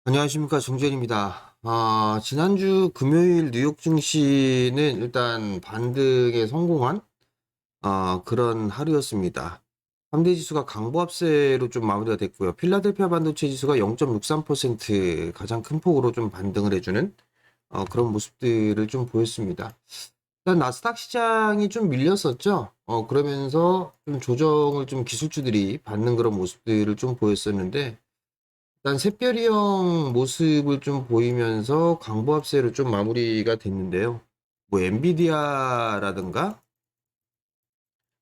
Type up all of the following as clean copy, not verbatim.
안녕하십니까, 정재일입니다. 지난주 금요일 뉴욕 증시는 일단 반등에 성공한 그런 하루였습니다. 3대 지수가 강보합세로 좀 마무리가 됐고요. 필라델피아 반도체 지수가 0.63% 가장 큰 폭으로 좀 반등을 해주는 그런 모습들을 좀 보였습니다. 일단 나스닥 시장이 좀 밀렸었죠. 그러면서 좀 조정을 좀 기술주들이 받는 그런 모습들을 좀 보였었는데, 일단 샛별이형 모습을 좀 보이면서 강보합세로 좀 마무리가 됐는데요. 뭐 엔비디아라든가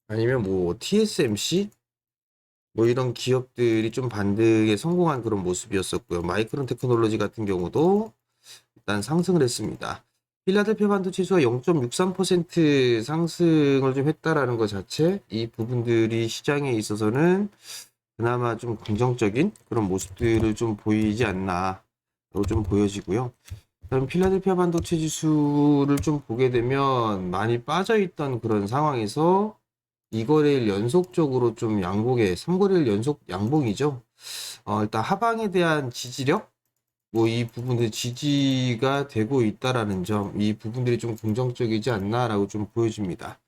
아니면 뭐 TSMC 뭐 이런 기업들이 좀 반등에 성공한 그런 모습이었었고요. 마이크론 테크놀로지 같은 경우도 일단 상승을 했습니다. 필라델피아 반도체 지수가 0.63% 상승을 좀 했다라는 것 자체, 이 부분들이 시장에 있어서는 그나마 좀 긍정적인 그런 모습들을 좀 보이지 않나 좀 보여지고요. 그럼 필라델피아 반도체 지수를 좀 보게 되면 많이 빠져있던 그런 상황에서 2거래일 연속적으로 좀 양봉에 3거래일 연속 양봉이죠. 일단 하방에 대한 지지력 뭐 이 부분들 지지가 되고 있다라는 점, 이 부분들이 좀 긍정적이지 않나라고 좀 보여집니다.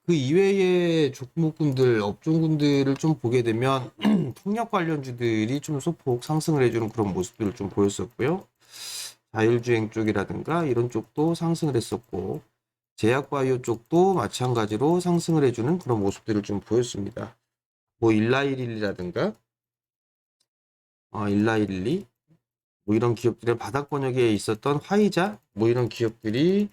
그 이외의 종목군들, 업종군들을 좀 보게 되면 풍력 관련주들이 좀 소폭 상승을 해주는 그런 모습들을 좀 보였었고요. 자율주행 쪽이라든가 이런 쪽도 상승을 했었고, 제약바이오 쪽도 마찬가지로 상승을 해주는 그런 모습들을 좀 보였습니다. 뭐 일라이릴리라든가, 일라이릴리, 뭐 이런 기업들의 바닥 권역에 있었던 화이자, 뭐 이런 기업들이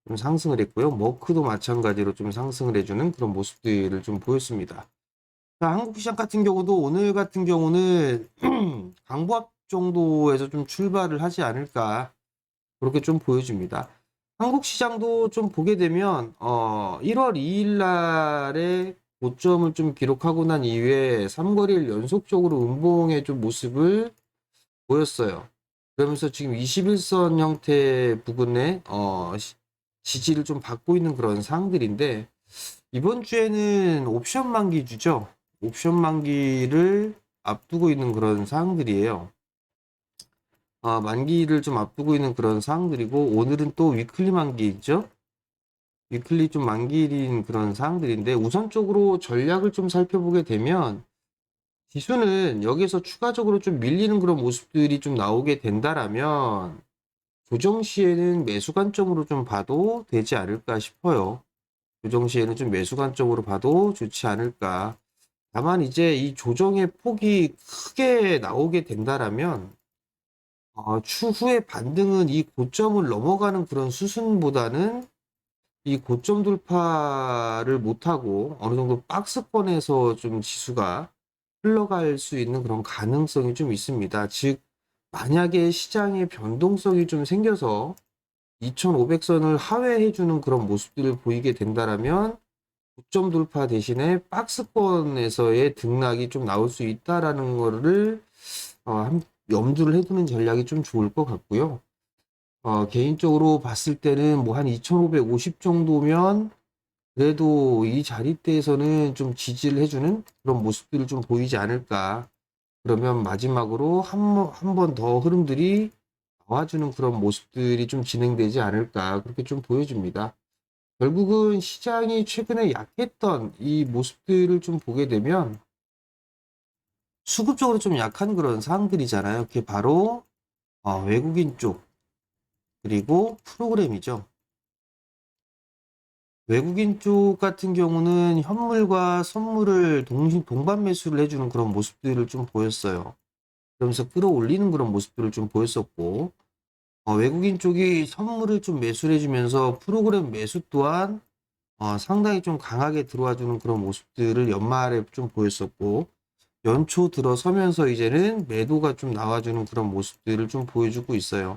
좀 상승을 했고요. 머크도 마찬가지로 좀 상승을 해주는 그런 모습들을 좀 보였습니다. 자, 한국 시장 같은 경우도 오늘 같은 경우는 강보합 정도에서 좀 출발을 하지 않을까 그렇게 좀 보여집니다. 한국 시장도 좀 보게 되면 1월 2일 날에 고점을 좀 기록하고 난 이후에 3거리일 연속적으로 음봉의 좀 모습을 보였어요. 그러면서 지금 21선 형태 부분에 지지를 좀 받고 있는 그런 상황들인데, 이번 주에는 옵션 만기주죠. 옵션 만기를 앞두고 있는 그런 상황들이에요. 만기를 좀 앞두고 있는 그런 상황들이고, 오늘은 또 위클리 만기죠. 위클리 좀 만기일인 그런 상황들인데, 우선적으로 전략을 좀 살펴보게 되면, 지수는 여기서 추가적으로 좀 밀리는 그런 모습들이 좀 나오게 된다라면, 조정 시에는 매수 관점으로 좀 봐도 되지 않을까 싶어요. 조정 시에는 좀 매수 관점으로 봐도 좋지 않을까. 다만 이제 이 조정의 폭이 크게 나오게 된다라면 추후의 반등은 이 고점을 넘어가는 그런 수순보다는 이 고점 돌파를 못하고 어느 정도 박스권에서 좀 지수가 흘러갈 수 있는 그런 가능성이 좀 있습니다. 즉, 만약에 시장의 변동성이 좀 생겨서 2500선을 하회해주는 그런 모습들을 보이게 된다라면 고점 돌파 대신에 박스권에서의 등락이 좀 나올 수 있다라는 거를 염두를 해두는 전략이 좀 좋을 것 같고요. 개인적으로 봤을 때는 뭐 한 2550 정도면 그래도 이 자리대에서는 좀 지지를 해주는 그런 모습들을 좀 보이지 않을까. 그러면 마지막으로 한 번 더 흐름들이 나와주는 그런 모습들이 좀 진행되지 않을까. 그렇게 좀 보여집니다. 결국은 시장이 최근에 약했던 이 모습들을 좀 보게 되면 수급적으로 좀 약한 그런 상황들이잖아요. 그게 바로 외국인 쪽 그리고 프로그램이죠. 외국인 쪽 같은 경우는 현물과 선물을 동반 매수를 해주는 그런 모습들을 좀 보였어요. 그러면서 끌어올리는 그런 모습들을 좀 보였었고, 외국인 쪽이 선물을 좀 매수를 해주면서 프로그램 매수 또한 상당히 좀 강하게 들어와주는 그런 모습들을 연말에 좀 보였었고, 연초 들어서면서 이제는 매도가 좀 나와주는 그런 모습들을 좀 보여주고 있어요.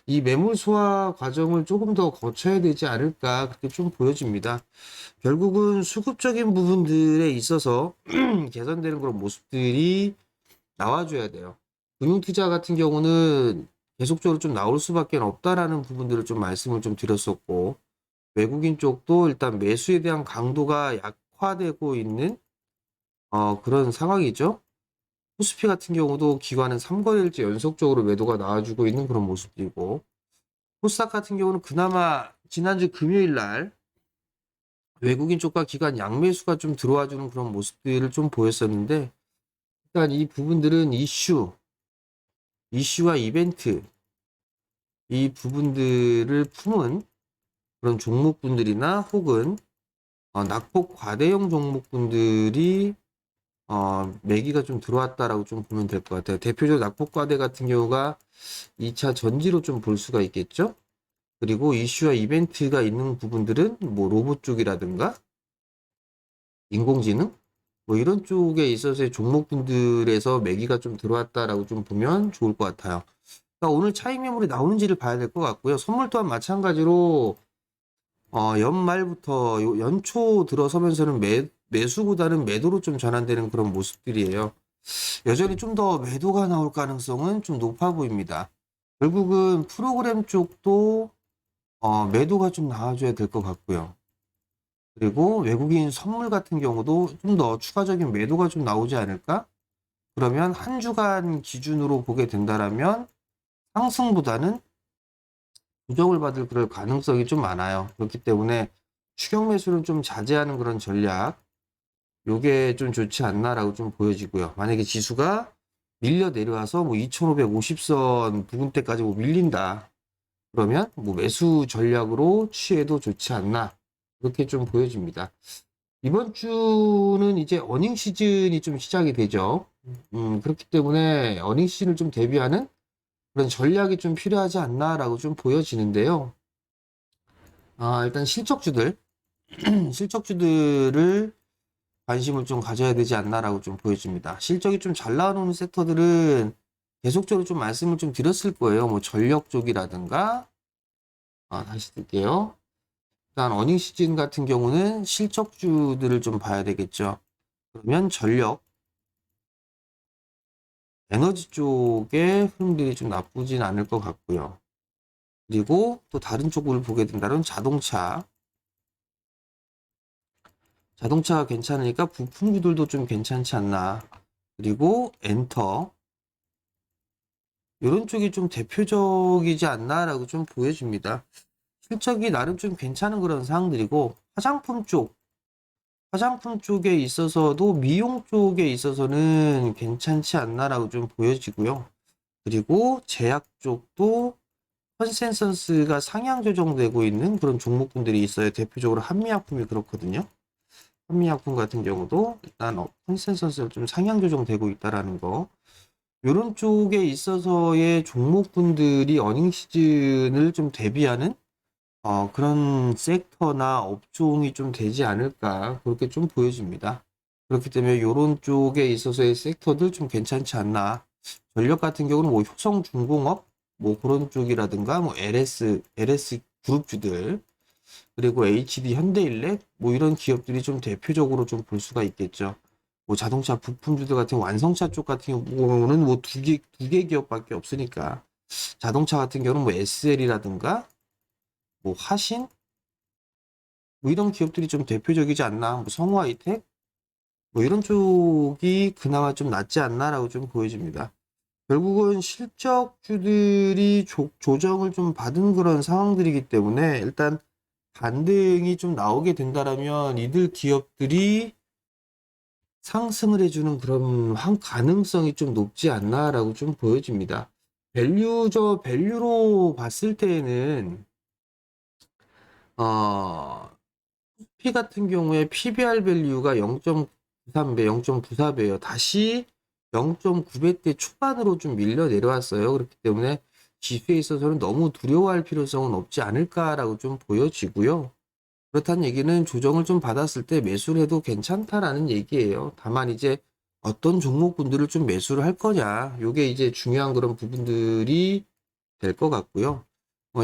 이 매물 소화 과정을 조금 더 거쳐야 되지 않을까 그렇게 좀 보여집니다. 결국은 수급적인 부분들에 있어서 개선되는 그런 모습들이 나와줘야 돼요. 금융투자 같은 경우는 계속적으로 좀 나올 수밖에 없다라는 부분들을 좀 말씀을 좀 드렸었고, 외국인 쪽도 일단 매수에 대한 강도가 약화되고 있는 그런 상황이죠. 코스피 같은 경우도 기관은 3거래일째 연속적으로 매도가 나와주고 있는 그런 모습이고, 코스닥 같은 경우는 그나마 지난주 금요일 날 외국인 쪽과 기관 양매수가 좀 들어와주는 그런 모습들을 좀 보였었는데, 일단 이 부분들은 이슈와 이벤트, 이 부분들을 품은 그런 종목분들이나 혹은 낙폭 과대형 종목분들이 매기가 좀 들어왔다라고 좀 보면 될 것 같아요. 대표적으로 낙폭 과대 같은 경우가 2차 전지로 좀 볼 수가 있겠죠. 그리고 이슈와 이벤트가 있는 부분들은 뭐 로봇 쪽이라든가 인공지능 뭐 이런 쪽에 있어서의 종목분들에서 매기가 좀 들어왔다라고 좀 보면 좋을 것 같아요. 그러니까 오늘 차익 매물이 나오는지를 봐야 될 것 같고요. 선물 또한 마찬가지로 연말부터 연초 들어서면서는 매수보다는 매도로 좀 전환되는 그런 모습들이에요. 여전히 좀 더 매도가 나올 가능성은 좀 높아 보입니다. 결국은 프로그램 쪽도 매도가 좀 나와줘야 될 것 같고요. 그리고 외국인 선물 같은 경우도 좀 더 추가적인 매도가 좀 나오지 않을까? 그러면 한 주간 기준으로 보게 된다라면 상승보다는 부정을 받을 그럴 가능성이 좀 많아요. 그렇기 때문에 추격 매수를 좀 자제하는 그런 전략, 요게 좀 좋지 않나라고 좀 보여지고요. 만약에 지수가 밀려 내려와서 뭐 2550선 부근대까지 뭐 밀린다. 그러면 뭐 매수 전략으로 취해도 좋지 않나. 그렇게 좀 보여집니다. 이번 주는 이제 어닝 시즌이 좀 시작이 되죠. 그렇기 때문에 어닝 시즌을 좀 대비하는 그런 전략이 좀 필요하지 않나라고 좀 보여지는데요. 일단 실적주들을 관심을 좀 가져야 되지 않나라고 좀 보여집니다. 실적이 좀 잘 나오는 섹터들은 계속적으로 좀 말씀을 좀 드렸을 거예요. 뭐 전력 쪽이라든가, 다시 뜰게요. 일단 어닝 시즌 같은 경우는 실적주들을 좀 봐야 되겠죠. 그러면 전력, 에너지 쪽의 흐름들이 좀 나쁘진 않을 것 같고요. 그리고 또 다른 쪽을 보게 된다면 자동차가 괜찮으니까 부품주들도 좀 괜찮지 않나. 그리고 엔터, 이런 쪽이 좀 대표적이지 않나라고 좀 보여집니다. 실적이 나름 좀 괜찮은 그런 상황들이고, 화장품 쪽에 있어서도 미용 쪽에 있어서는 괜찮지 않나라고 좀 보여지고요. 그리고 제약 쪽도 컨센서스가 상향 조정되고 있는 그런 종목군들이 있어요. 대표적으로 한미약품이 그렇거든요. 한미약품 같은 경우도 일단 컨센서스가 좀 상향 조정되고 있다라는 거. 이런 쪽에 있어서의 종목군들이 어닝 시즌을 좀 대비하는 그런 섹터나 업종이 좀 되지 않을까 그렇게 좀 보여집니다. 그렇기 때문에 이런 쪽에 있어서의 섹터들 좀 괜찮지 않나. 전력 같은 경우는 뭐 효성중공업 뭐 그런 쪽이라든가 뭐 LS 그룹주들 그리고 HD 현대일렉 뭐 이런 기업들이 좀 대표적으로 좀 볼 수가 있겠죠. 뭐 자동차 부품주들 같은 완성차 쪽 같은 경우는 뭐 두 개 기업밖에 없으니까 자동차 같은 경우는 뭐 SL이라든가 뭐 화신 뭐 이런 기업들이 좀 대표적이지 않나. 뭐 성우하이텍 뭐 이런 쪽이 그나마 좀 낫지 않나라고 좀 보여집니다. 결국은 실적주들이 조정을 좀 받은 그런 상황들이기 때문에 일단 반등이 좀 나오게 된다라면 이들 기업들이 상승을 해주는 그런 가능성이 좀 높지 않나라고 좀 보여집니다. 밸류로 봤을 때에는 어, P 같은 경우에 PBR 밸류가 0.93배, 0.94배예요. 다시 0.9배대 초반으로 좀 밀려 내려왔어요. 그렇기 때문에 지수에 있어서는 너무 두려워할 필요성은 없지 않을까라고 좀 보여지고요. 그렇다는 얘기는 조정을 좀 받았을 때 매수를 해도 괜찮다라는 얘기예요. 다만 이제 어떤 종목군들을 좀 매수를 할 거냐, 요게 이제 중요한 그런 부분들이 될 것 같고요.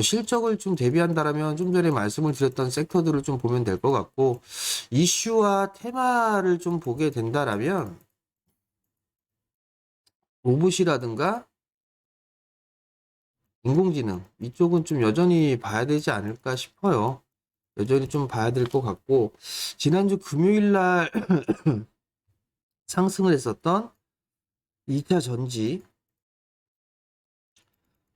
실적을 좀 대비한다라면 좀 전에 말씀을 드렸던 섹터들을 좀 보면 될 것 같고, 이슈와 테마를 좀 보게 된다라면 로봇이라든가 인공지능 이쪽은 좀 여전히 봐야 되지 않을까 싶어요. 여전히 좀 봐야 될 것 같고, 지난주 금요일 날 상승을 했었던 2차 전지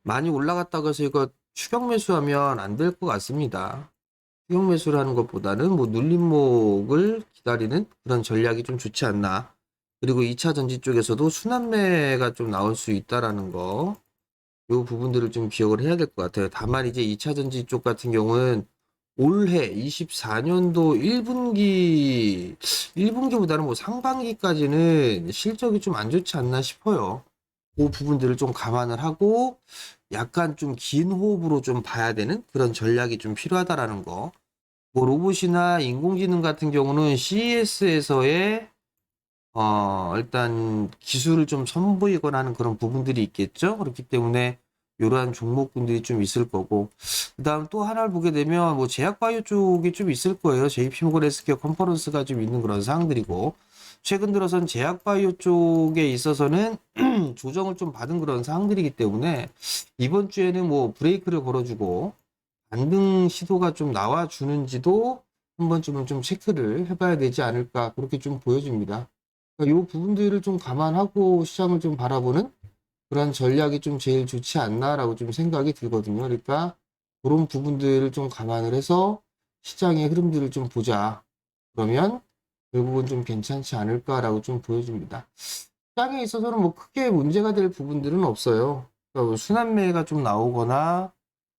많이 올라갔다고 해서 이거 추격 매수하면 안 될 것 같습니다. 추격 매수를 하는 것보다는 뭐 눌림목을 기다리는 그런 전략이 좀 좋지 않나. 그리고 2차 전지 쪽에서도 순환매가 좀 나올 수 있다라는 거, 요 부분들을 좀 기억을 해야 될 것 같아요. 다만 이제 2차 전지 쪽 같은 경우는 올해 24년도 1분기보다는 뭐 상반기까지는 실적이 좀 안 좋지 않나 싶어요. 그 부분들을 좀 감안을 하고 약간 좀 긴 호흡으로 좀 봐야 되는 그런 전략이 좀 필요하다라는 거. 뭐 로봇이나 인공지능 같은 경우는 CES에서의 일단 기술을 좀 선보이거나 하는 그런 부분들이 있겠죠. 그렇기 때문에 이러한 종목군들이 좀 있을 거고, 그다음 또 하나를 보게 되면 뭐 제약바이오 쪽이 좀 있을 거예요. JP모건 헬스케어 컨퍼런스가 좀 있는 그런 사항들이고, 최근 들어선 제약바이오 쪽에 있어서는 조정을 좀 받은 그런 사항들이기 때문에 이번 주에는 뭐 브레이크를 걸어주고 반등 시도가 좀 나와주는지도 한 번쯤은 좀 체크를 해봐야 되지 않을까, 그렇게 좀 보여집니다. 그러니까 이 부분들을 좀 감안하고 시장을 좀 바라보는 그런 전략이 좀 제일 좋지 않나라고 좀 생각이 들거든요. 그러니까 그런 부분들을 좀 감안을 해서 시장의 흐름들을 좀 보자. 그러면 결국은 좀 괜찮지 않을까라고 좀 보여집니다. 시장에 있어서는 뭐 크게 문제가 될 부분들은 없어요. 그러니까 뭐 순환매가 좀 나오거나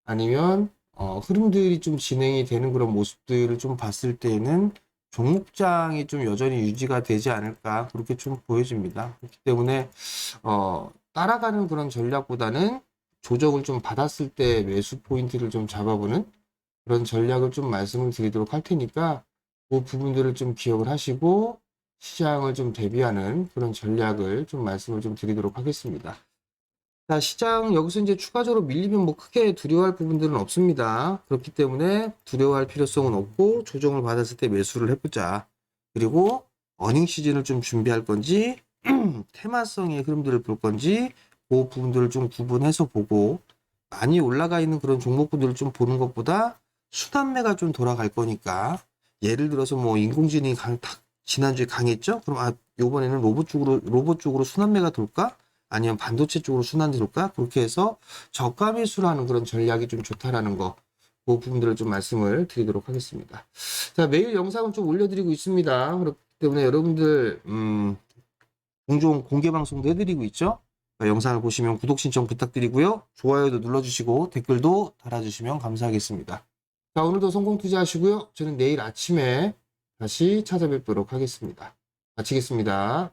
아니면 흐름들이 좀 진행이 되는 그런 모습들을 좀 봤을 때에는 종목장이 좀 여전히 유지가 되지 않을까, 그렇게 좀 보여집니다. 그렇기 때문에 따라가는 그런 전략보다는 조정을 좀 받았을 때 매수 포인트를 좀 잡아보는 그런 전략을 좀 말씀을 드리도록 할 테니까 그 부분들을 좀 기억을 하시고 시장을 좀 대비하는 그런 전략을 좀 말씀을 좀 드리도록 하겠습니다. 자, 시장 여기서 이제 추가적으로 밀리면 뭐 크게 두려워할 부분들은 없습니다. 그렇기 때문에 두려워할 필요성은 없고 조정을 받았을 때 매수를 해보자. 그리고 어닝 시즌을 좀 준비할 건지 테마성의 흐름들을 볼 건지 그 부분들을 좀 구분해서 보고, 많이 올라가 있는 그런 종목군들을 좀 보는 것보다 순환매가 좀 돌아갈 거니까, 예를 들어서 뭐 인공지능이 지난주에 강했죠? 그럼 요번에는 로봇 쪽으로 순환매가 돌까? 아니면 반도체 쪽으로 순환이 돌까? 그렇게 해서 저가 매수를 하는 그런 전략이 좀 좋다라는 거, 그 부분들을 좀 말씀을 드리도록 하겠습니다. 자, 매일 영상을 좀 올려드리고 있습니다. 그렇기 때문에 여러분들 종종 공개 방송도 해드리고 있죠. 영상을 보시면 구독 신청 부탁드리고요. 좋아요도 눌러주시고 댓글도 달아주시면 감사하겠습니다. 자, 오늘도 성공 투자하시고요. 저는 내일 아침에 다시 찾아뵙도록 하겠습니다. 마치겠습니다.